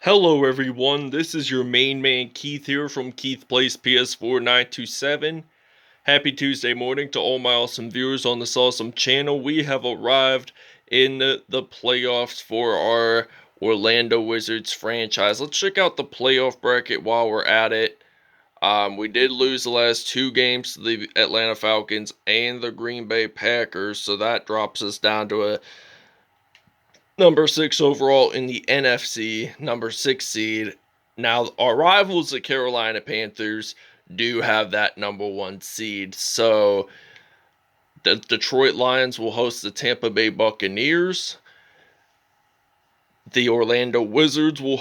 Hello everyone, this is your main man Keith here from Keith Plays PS4 927. Happy Tuesday morning to all my awesome viewers on this awesome channel. We have arrived in the playoffs for our Orlando Wizards franchise. Let's check out the playoff bracket while we're at it. We did lose the last two games to the Atlanta Falcons and the Green Bay Packers, so that drops us down to a number 6 overall in the NFC, number 6 seed. Now, our rivals, the Carolina Panthers, do have that number 1 seed. So, the Detroit Lions will host the Tampa Bay Buccaneers. The Orlando Wizards will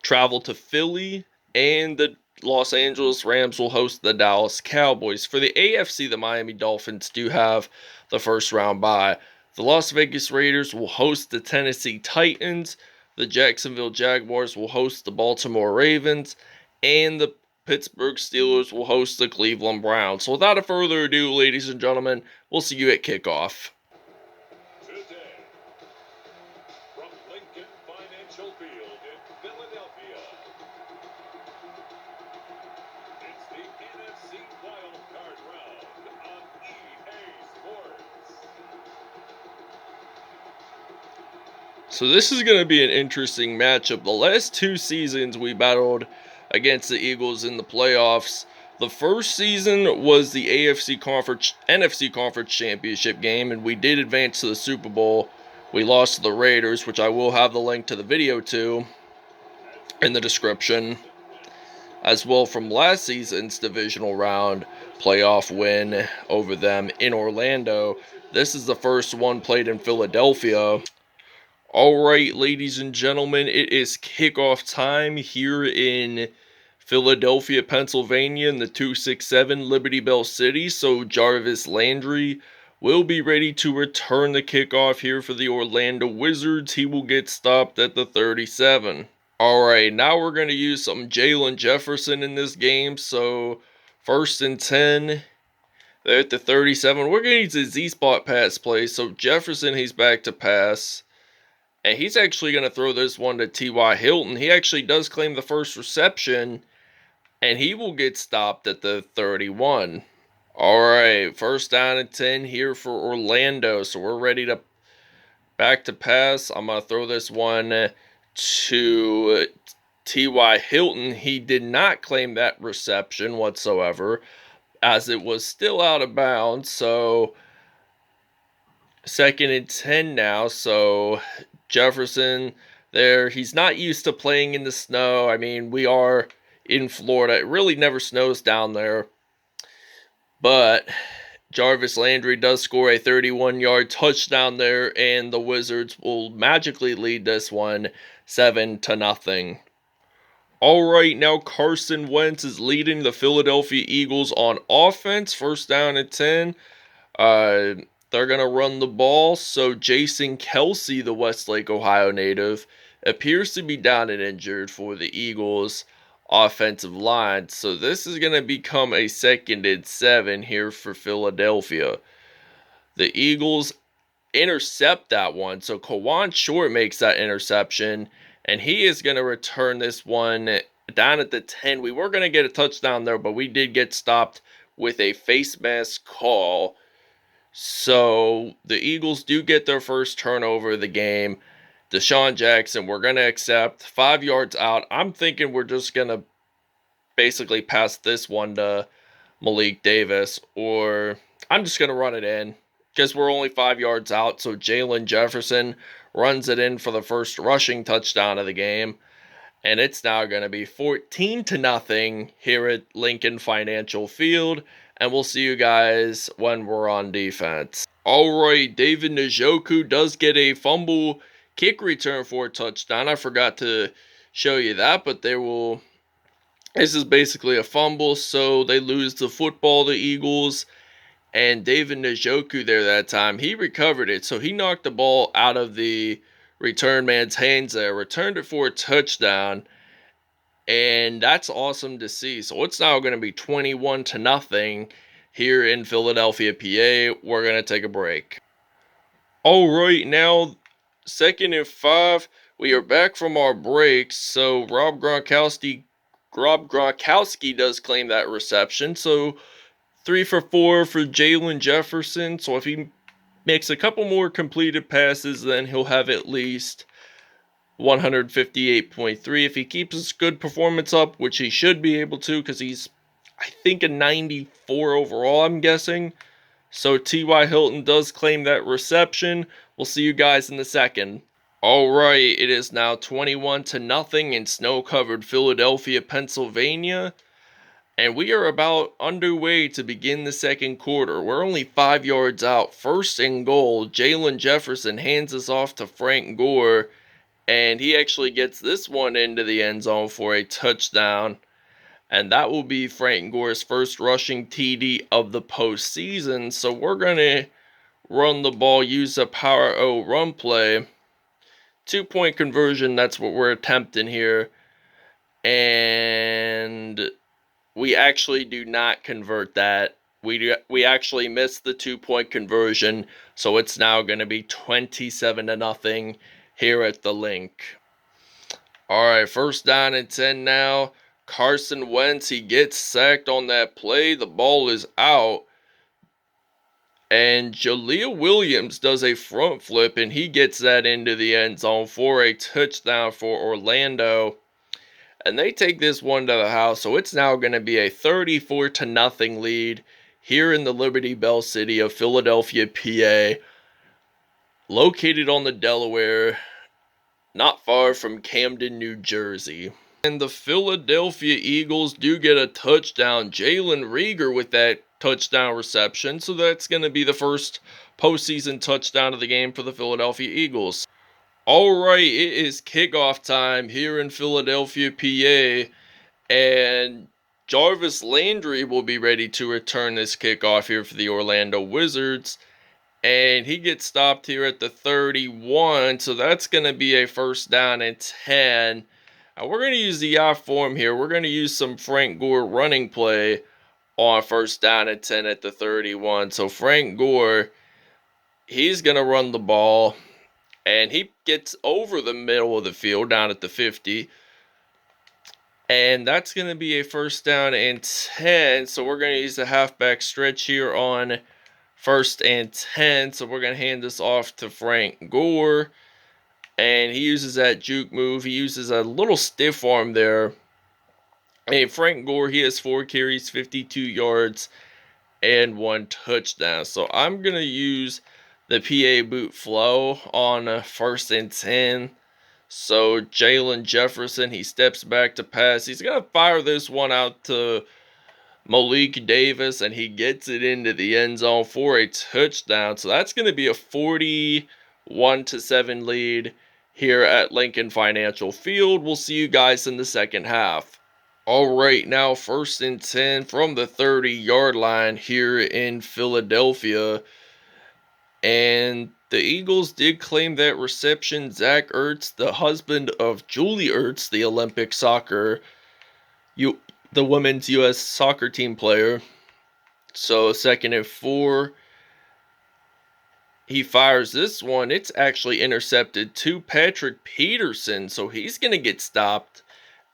travel to Philly, and the Los Angeles Rams will host the Dallas Cowboys. For the AFC, the Miami Dolphins do have the first round bye. The Las Vegas Raiders will host the Tennessee Titans. The Jacksonville Jaguars will host the Baltimore Ravens. And the Pittsburgh Steelers will host the Cleveland Browns. So without further ado, ladies and gentlemen, we'll see you at kickoff. Today, from Lincoln Financial Field in Philadelphia, it's the NFC Wildcard Round on EA Sports. So this is going to be an interesting matchup. The last two seasons we battled against the Eagles in the playoffs. The first season was the NFC Conference Championship game, and we did advance to the Super Bowl. We lost to the Raiders, which I will have the link to the video to in the description, as well from last season's divisional round playoff win over them in Orlando. This is the first one played in Philadelphia. Alright, ladies and gentlemen, it is kickoff time here in Philadelphia, Pennsylvania in the 267 Liberty Bell City. So Jarvis Landry will be ready to return the kickoff here for the Orlando Wizards. He will get stopped at the 37. Alright, now we're going to use some Jaylon Jefferson in this game. So 1st and 10. They're at the 37. We're going to use a Z-spot pass play. So Jefferson, he's back to pass. And he's actually going to throw this one to T.Y. Hilton. He actually does claim the first reception. And he will get stopped at the 31. Alright, 1st down and 10 here for Orlando. So we're ready to back to pass. I'm going to throw this one to T.Y. Hilton. He did not claim that reception whatsoever, as it was still out of bounds. So 2nd and 10 now. So Jefferson there. He's not used to playing in the snow. I mean, we are in Florida. It really never snows down there. But Jarvis Landry does score a 31-yard touchdown there, and the Wizards will magically lead this one 7-0. Alright, now Carson Wentz is leading the Philadelphia Eagles on offense. 1st down and 10. They're going to run the ball, so Jason Kelce, the Westlake, Ohio native, appears to be down and injured for the Eagles' offensive line. So this is going to become a 2nd and 7 here for Philadelphia. The Eagles intercept that one, so Kawan Short makes that interception, and he is going to return this one down at the 10. We were going to get a touchdown there, but we did get stopped with a face mask call. So, the Eagles do get their first turnover of the game. Deshaun Jackson, we're going to accept 5 yards out. I'm thinking we're just going to basically pass this one to Malik Davis, or I'm just going to run it in because we're only 5 yards out. So, Jaylon Jefferson runs it in for the first rushing touchdown of the game. And it's now going to be 14-0 here at Lincoln Financial Field. And we'll see you guys when we're on defense. Alright, David Njoku does get a fumble kick return for a touchdown. I forgot to show you that, but this is basically a fumble, so they lose the football, the Eagles. And David Njoku there that time, he recovered it. So he knocked the ball out of the return man's hands there, returned it for a touchdown. And that's awesome to see. So it's now going to be 21-0 here in Philadelphia, PA. We're going to take a break. All right, now 2nd and 5. We are back from our break, so Rob Gronkowski does claim that reception. So 3 for 4 for Jaylon Jefferson. So if he makes a couple more completed passes, then he'll have at least 158.3. If he keeps his good performance up, which he should be able to, because he's, I think, a 94 overall, I'm guessing. So T.Y. Hilton does claim that reception. We'll see you guys in a second. Alright, it is now 21-0 in snow-covered Philadelphia, Pennsylvania. And we are about underway to begin the second quarter. We're only 5 yards out. First and goal, Jaylon Jefferson hands us off to Frank Gore. And he actually gets this one into the end zone for a touchdown. And that will be Frank Gore's first rushing TD of the postseason. So we're going to run the ball, use a power O run play. 2-point conversion, that's what we're attempting here. And we actually do not convert that. We actually missed the 2-point conversion. So it's now going to be 27-0 here at the link. Alright, first down and 10 now. Carson Wentz, he gets sacked on that play. The ball is out. And Jaleel Williams does a front flip, and he gets that into the end zone for a touchdown for Orlando. And they take this one to the house, so it's now going to be a 34-0 lead here in the Liberty Bell city of Philadelphia, PA. Located on the Delaware, not far from Camden, New Jersey. And the Philadelphia Eagles do get a touchdown. Jalen Reagor with that touchdown reception. So that's going to be the first postseason touchdown of the game for the Philadelphia Eagles. Alright, it is kickoff time here in Philadelphia, PA. And Jarvis Landry will be ready to return this kickoff here for the Orlando Wizards. And he gets stopped here at the 31. So that's going to be a first down and 10. We're going to use the I form here. We're going to use some Frank Gore running play on first down and 10 at the 31. So Frank Gore, he's going to run the ball. And he gets over the middle of the field down at the 50. And that's going to be a first down and 10. So we're going to use the halfback stretch here on first and 10. So we're going to hand this off to Frank Gore. And he uses that juke move. He uses a little stiff arm there. And Frank Gore, he has 4 carries, 52 yards, and 1 touchdown. So I'm going to use the PA boot flow on first and 10. So Jaylon Jefferson, he steps back to pass. He's going to fire this one out to Malik Davis, and he gets it into the end zone for a touchdown. So that's going to be a 41-7 lead here at Lincoln Financial Field. We'll see you guys in the second half. Alright, now first and 10 from the 30-yard line here in Philadelphia. And the Eagles did claim that reception. Zach Ertz, the husband of Julie Ertz, the Olympic soccer, the women's U.S. soccer team player. So second and 4. He fires this one. It's actually intercepted to Patrick Peterson. So he's going to get stopped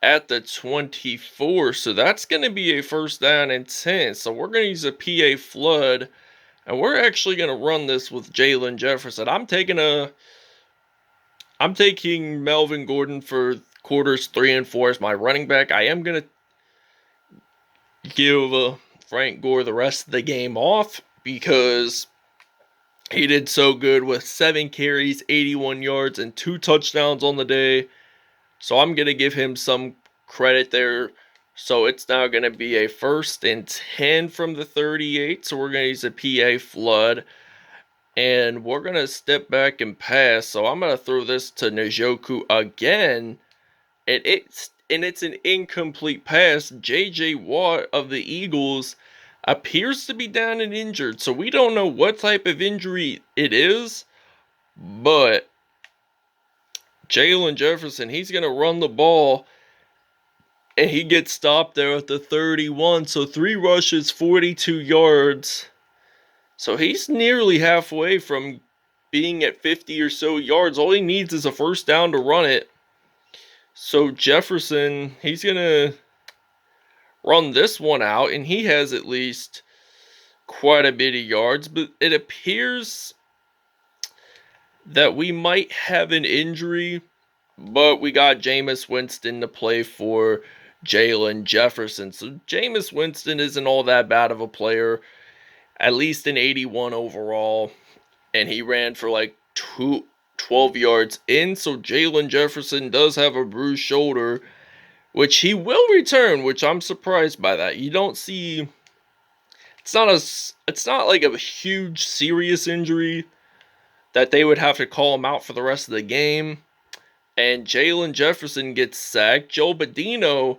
at the 24. So that's going to be a first down and 10. So we're going to use a PA flood. And we're actually going to run this with Jaylon Jefferson. I'm taking Melvin Gordon for quarters 3 and 4 as my running back. I am going to give Frank Gore the rest of the game off because he did so good with 7 carries, 81 yards, and 2 touchdowns on the day. So I'm going to give him some credit there. So it's now going to be a first and 10 from the 38. So we're going to use a PA flood. And we're going to step back and pass. So I'm going to throw this to Njoku again. And it's an incomplete pass. J.J. Watt of the Eagles appears to be down and injured. So we don't know what type of injury it is. But Jaylon Jefferson, he's going to run the ball. And he gets stopped there at the 31. So 3 rushes, 42 yards. So he's nearly halfway from being at 50 or so yards. All he needs is a first down to run it. So Jefferson, he's going to run this one out, and he has at least quite a bit of yards, but it appears that we might have an injury, but we got Jameis Winston to play for Jaylon Jefferson. So Jameis Winston isn't all that bad of a player, at least an 81 overall, and he ran for like 12 yards in. So Jaylon Jefferson does have a bruised shoulder, which he will return, which I'm surprised by that. You don't see, it's not like a huge serious injury that they would have to call him out for the rest of the game. And Jaylon Jefferson gets sacked. Joe Badino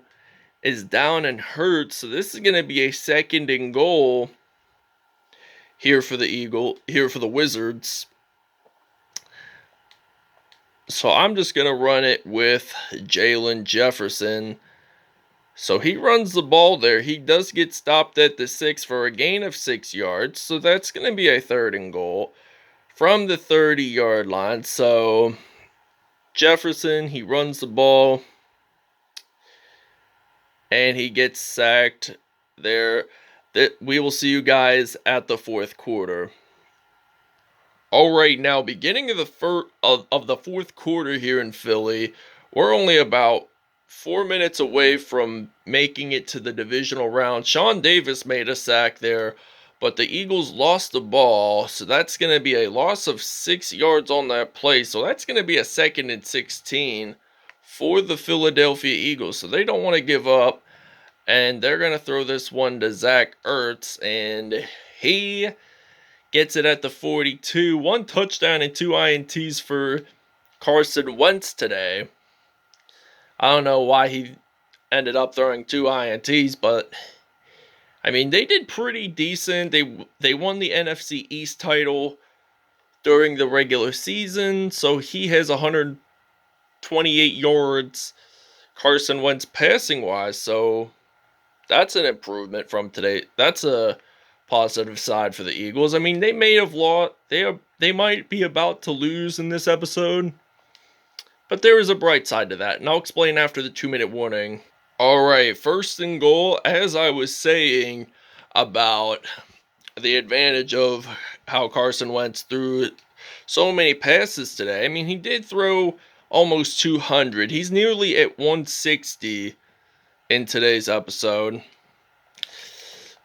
is down and hurt, so this is going to be a 2nd and goal here for the Wizards. So I'm just going to run it with Jaylon Jefferson. So he runs the ball there. He does get stopped at the 6 for a gain of 6 yards. So that's going to be a 3rd and goal from the 30-yard line. So Jefferson, he runs the ball, and he gets sacked there. We will see you guys at the 4th quarter. All right, now beginning of the of the 4th quarter here in Philly, we're only about 4 minutes away from making it to the divisional round. Sean Davis made a sack there, but the Eagles lost the ball, so that's going to be a loss of 6 yards on that play. So that's going to be a 2nd and 16 for the Philadelphia Eagles. So they don't want to give up, and they're going to throw this one to Zach Ertz, and he gets it at the 42. 1 touchdown and 2 INTs for Carson Wentz today. I don't know why he ended up throwing 2 INTs, but I mean, they did pretty decent. They won the NFC East title during the regular season, so he has 128 yards Carson Wentz passing wise, so that's an improvement from today. That's a positive side for the Eagles. I mean, they may have lost. They might be about to lose in this episode, but there is a bright side to that, and I'll explain after the 2-minute warning. All right, 1st and goal. As I was saying about the advantage of how Carson Wentz threw so many passes today. I mean, he did throw almost 200. He's nearly at 160 in today's episode.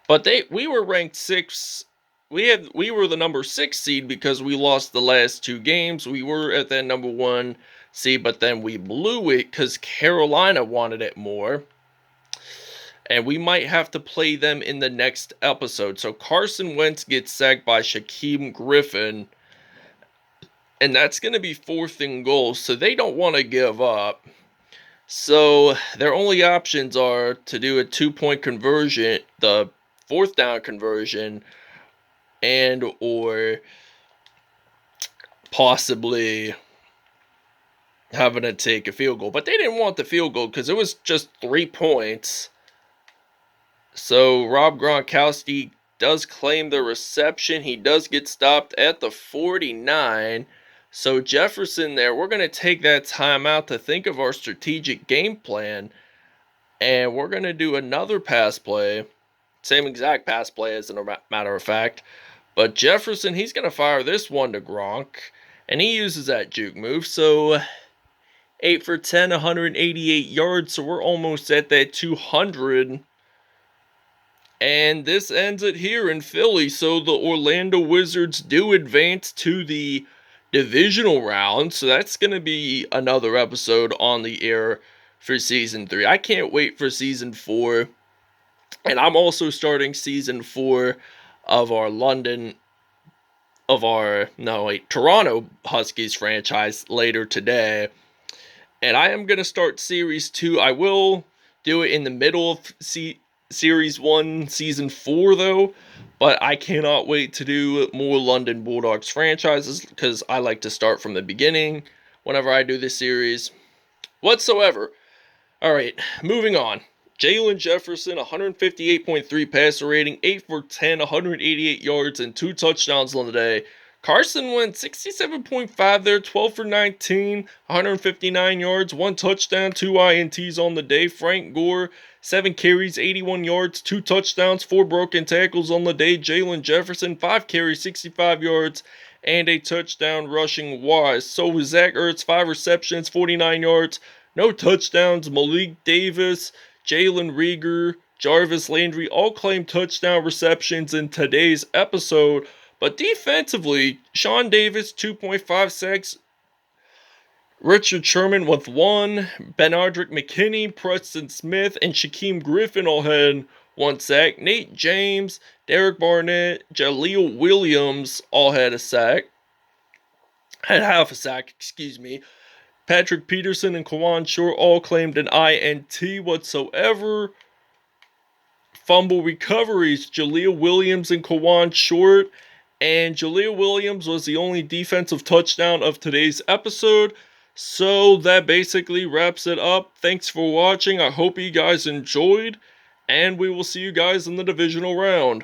But we were ranked 6. We were the number 6 seed because we lost the last 2 games. We were at that number 1 seed, but then we blew it because Carolina wanted it more. And we might have to play them in the next episode. So Carson Wentz gets sacked by Shaquem Griffin, and that's going to be 4th and goal. So they don't want to give up. So their only options are to do a 2-point conversion, the 4th down conversion, and or possibly having to take a field goal. But they didn't want the field goal because it was just 3 points. So Rob Gronkowski does claim the reception. He does get stopped at the 49. So Jefferson there, we're going to take that time out to think of our strategic game plan. And we're going to do another pass play. Same exact pass play as a matter of fact. But Jefferson, he's going to fire this one to Gronk. And he uses that juke move. So 8 for 10, 188 yards. So we're almost at that 200. And this ends it here in Philly. So the Orlando Wizards do advance to the divisional round. So that's going to be another episode on the air for Season 3. I can't wait for Season 4. And I'm also starting Season 4 of Toronto Huskies franchise later today. And I am going to start Series 2. I will do it in the middle of Series 1, Season 4, though. But I cannot wait to do more London Bulldogs franchises because I like to start from the beginning whenever I do this series whatsoever. All right, moving on. Jaylon Jefferson, 158.3 passer rating, 8 for 10, 188 yards, and 2 touchdowns on the day. Carson went 67.5 there, 12 for 19, 159 yards, 1 touchdown, 2 INTs on the day. Frank Gore, 7 carries, 81 yards, 2 touchdowns, 4 broken tackles on the day. Jaylon Jefferson, 5 carries, 65 yards, and a touchdown rushing wise. So was Zach Ertz, 5 receptions, 49 yards, no touchdowns. Malik Davis, Jalen Rieger, Jarvis Landry all claimed touchdown receptions in today's episode. But defensively, Sean Davis, 2.5 sacks. Richard Sherman with 1. Benardrick McKinney, Preston Smith, and Shaquem Griffin all had 1 sack. Nate James, Derek Barnett, Jaleel Williams all had a sack. Had half a sack, excuse me. Patrick Peterson and Kawan Short all claimed an INT whatsoever. Fumble recoveries, Jaleel Williams and Kawan Short. And Jaleel Williams was the only defensive touchdown of today's episode. So that basically wraps it up. Thanks for watching. I hope you guys enjoyed. And we will see you guys in the divisional round.